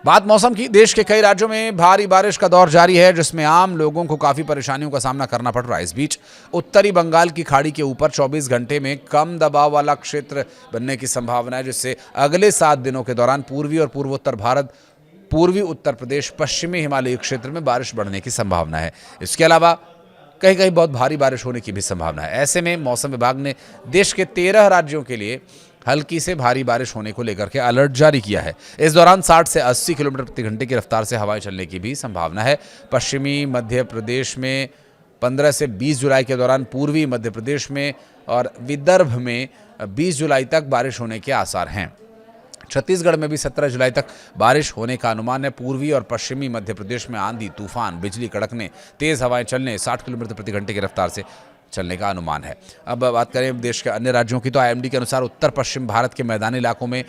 बात मौसम की। देश के कई राज्यों में भारी बारिश का दौर जारी है, जिसमें आम लोगों को काफी परेशानियों का सामना करना पड़ रहा है। इस बीच उत्तरी बंगाल की खाड़ी के ऊपर 24 घंटे में कम दबाव वाला क्षेत्र बनने की संभावना है, जिससे अगले 7 दिनों के दौरान पूर्वी और पूर्वोत्तर भारत, पूर्वी उत्तर प्रदेश, पश्चिमी हिमालयी क्षेत्र में बारिश बढ़ने की संभावना है। इसके अलावा कहीं कहीं बहुत भारी बारिश होने की भी संभावना है। ऐसे में मौसम विभाग ने देश के 13 राज्यों के लिए हल्की से भारी बारिश होने को लेकर के अलर्ट जारी किया है। इस दौरान 60 से 80 किलोमीटर प्रति घंटे की रफ्तार से हवाएं चलने की भी संभावना है। पश्चिमी मध्य प्रदेश में 15 से 20 जुलाई के दौरान, पूर्वी मध्य प्रदेश में और विदर्भ में 20 जुलाई तक बारिश होने के आसार हैं। छत्तीसगढ़ में भी 17 जुलाई तक बारिश होने का अनुमान है। पूर्वी और पश्चिमी मध्य प्रदेश में आंधी, तूफान, बिजली कड़कने, तेज हवाएं चलने, 60 किलोमीटर प्रति घंटे की रफ्तार से चलने का अनुमान है। अब बात करें देश के अन्य राज्यों की, तो आईएमडी के अनुसार उत्तर पश्चिम भारत के मैदानी इलाकों में,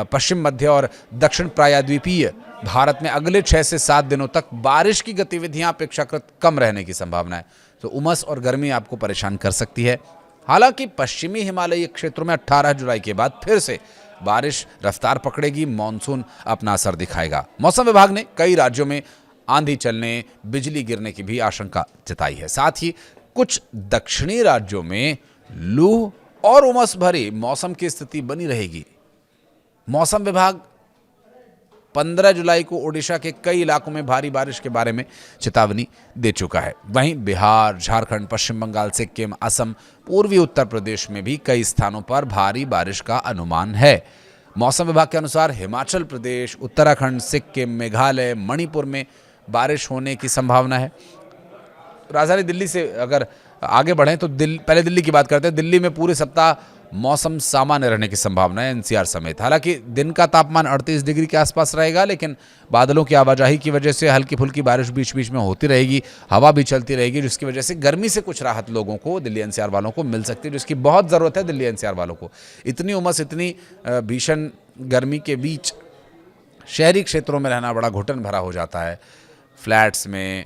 पश्चिम मध्य और दक्षिण प्रायद्वीपीय भारत में अगले 6 से 7 दिनों तक बारिश की गतिविधियां अपेक्षाकृत कम रहने की संभावना है। तो उमस और गर्मी आपको परेशान कर सकती है। हालांकि पश्चिमी हिमालयी क्षेत्रों में 18 जुलाई के बाद फिर से बारिश रफ्तार पकड़ेगी, मानसून अपना असर दिखाएगा। मौसम विभाग ने कई राज्यों में आंधी चलने, बिजली गिरने की भी आशंका जताई है। साथ ही कुछ दक्षिणी राज्यों में लू और उमस भरी मौसम की स्थिति बनी रहेगी। मौसम विभाग 15 जुलाई को ओडिशा के कई इलाकों में भारी बारिश के बारे में चेतावनी दे चुका है। वहीं बिहार, झारखंड, पश्चिम बंगाल, सिक्किम, असम, पूर्वी उत्तर प्रदेश में भी कई स्थानों पर भारी बारिश का अनुमान है। मौसम विभाग के अनुसार हिमाचल प्रदेश, उत्तराखंड, सिक्किम, मेघालय, मणिपुर में बारिश होने की संभावना है। राजधानी दिल्ली से अगर आगे बढ़ें तो पहले दिल्ली की बात करते हैं। दिल्ली में पूरे सप्ताह मौसम सामान्य रहने की संभावना है, एनसीआर समेत। हालांकि दिन का तापमान 38 डिग्री के आसपास रहेगा, लेकिन बादलों की आवाजाही की वजह से हल्की फुल्की बारिश बीच बीच में होती रहेगी, हवा भी चलती रहेगी, जिसकी वजह से गर्मी से कुछ राहत लोगों को, दिल्ली एनसीआर वालों को मिल सकती है, जिसकी बहुत ज़रूरत है दिल्ली एनसीआर वालों को। इतनी उमस, इतनी भीषण गर्मी के बीच शहरी क्षेत्रों में रहना बड़ा घुटन भरा हो जाता है। फ्लैट्स में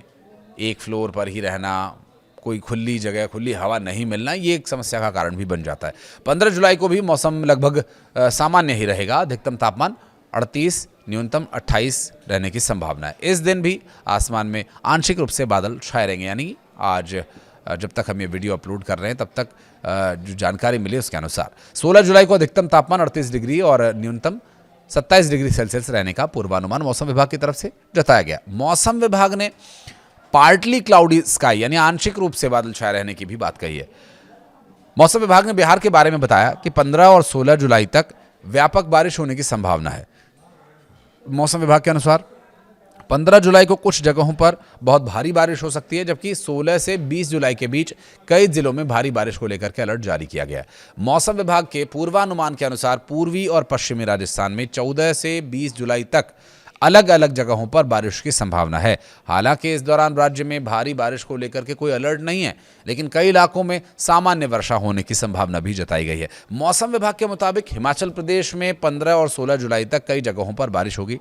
एक फ्लोर पर ही रहना, कोई खुली जगह, खुली हवा नहीं मिलना, ये एक समस्या का कारण भी बन जाता है। 15 जुलाई को भी मौसम लगभग सामान्य ही रहेगा। अधिकतम तापमान 38, न्यूनतम 28 रहने की संभावना है। इस दिन भी आसमान में आंशिक रूप से बादल छाए रहेंगे। यानी आज जब तक हम ये वीडियो अपलोड कर रहे हैं तब तक जो जानकारी मिली उसके अनुसार 16 जुलाई को अधिकतम तापमान 38 डिग्री और न्यूनतम 27 डिग्री सेल्सियस रहने का पूर्वानुमान मौसम विभाग की तरफ से जताया गया। मौसम विभाग ने पार्टली क्लाउडी स्काई यानी आंशिक रूप से बादल छाए रहने की भी बात कही है। मौसम विभाग ने बिहार के बारे में बताया कि 15 और 16 जुलाई तक व्यापक बारिश होने की संभावना है। मौसम विभाग के अनुसार 15 जुलाई को कुछ जगहों पर बहुत भारी बारिश हो सकती है, जबकि 16 से 20 जुलाई के बीच कई जिलों में भारी बारिश को लेकर के अलर्ट जारी किया गया है। मौसम विभाग के पूर्वानुमान के अनुसार पूर्वी और पश्चिमी राजस्थान में 14 से 20 जुलाई तक अलग अलग जगहों पर बारिश की संभावना है। हालांकि इस दौरान राज्य में भारी बारिश को लेकर के कोई अलर्ट नहीं है, लेकिन कई इलाकों में सामान्य वर्षा होने की संभावना भी जताई गई है। मौसम विभाग के मुताबिक हिमाचल प्रदेश में 15 और 16 जुलाई तक कई जगहों पर बारिश होगी।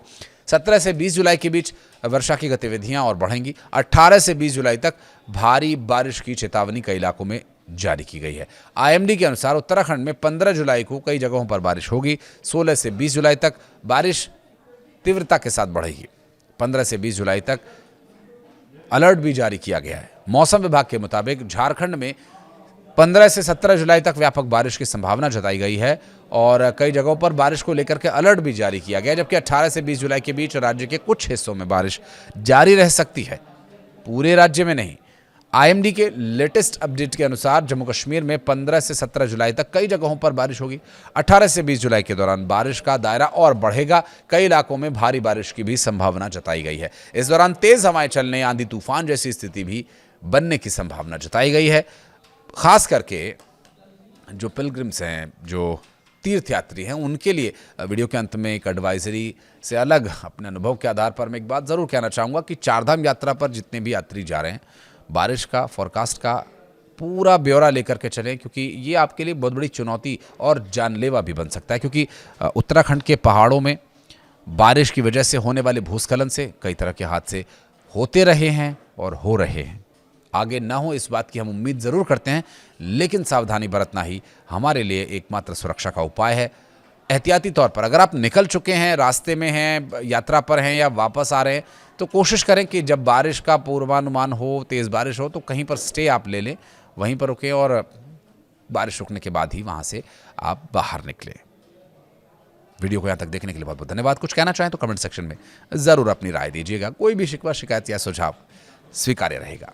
17 से 20 जुलाई के बीच वर्षा की गतिविधियां और बढ़ेंगी। 18 से 20 जुलाई तक भारी बारिश की चेतावनी कई इलाकों में जारी की गई है। आईएमडी के अनुसार उत्तराखंड में 15 जुलाई को कई जगहों पर बारिश होगी। 16 से 20 जुलाई तक बारिश तीव्रता के साथ बढ़ेगी। 15 से 20 जुलाई तक अलर्ट भी जारी किया गया है। मौसम विभाग के मुताबिक झारखंड में 15 से 17 जुलाई तक व्यापक बारिश की संभावना जताई गई है और कई जगहों पर बारिश को लेकर के अलर्ट भी जारी किया गया है, जबकि 18 से 20 जुलाई के बीच राज्य के कुछ हिस्सों में बारिश जारी रह सकती है, पूरे राज्य में नहीं। आईएमडी के लेटेस्ट अपडेट के अनुसार जम्मू कश्मीर में 15 से 17 जुलाई तक कई जगहों पर बारिश होगी। 18 से 20 जुलाई के दौरान बारिश का दायरा और बढ़ेगा। कई इलाकों में भारी बारिश की भी संभावना जताई गई है। इस दौरान तेज हवाएं चलने, आंधी तूफान जैसी स्थिति भी बनने की संभावना जताई गई है। खास करके जो पिलग्रिम्स हैं, जो तीर्थयात्री हैं, उनके लिए वीडियो के अंत में एक एडवाइजरी से अलग अपने अनुभव के आधार पर मैं एक बात ज़रूर कहना चाहूँगा कि चारधाम यात्रा पर जितने भी यात्री जा रहे हैं, बारिश का फोरकास्ट का पूरा ब्यौरा लेकर के चलें, क्योंकि ये आपके लिए बहुत बड़ी चुनौती और जानलेवा भी बन सकता है। क्योंकि उत्तराखंड के पहाड़ों में बारिश की वजह से होने वाले भूस्खलन से कई तरह के हादसे होते रहे हैं और हो रहे हैं। आगे ना हो इस बात की हम उम्मीद ज़रूर करते हैं, लेकिन सावधानी बरतना ही हमारे लिए एकमात्र सुरक्षा का उपाय है। एहतियाती तौर पर अगर आप निकल चुके हैं, रास्ते में हैं, यात्रा पर हैं या वापस आ रहे हैं, तो कोशिश करें कि जब बारिश का पूर्वानुमान हो, तेज़ बारिश हो, तो कहीं पर स्टे आप ले लें, वहीं पर रुकें और बारिश रुकने के बाद ही वहाँ से आप बाहर निकलें। वीडियो को यहाँ तक देखने के लिए बहुत बहुत धन्यवाद। कुछ कहना चाहें तो कमेंट सेक्शन में ज़रूर अपनी राय दीजिएगा। कोई भी शिकवा, शिकायत या सुझाव स्वीकार्य रहेगा।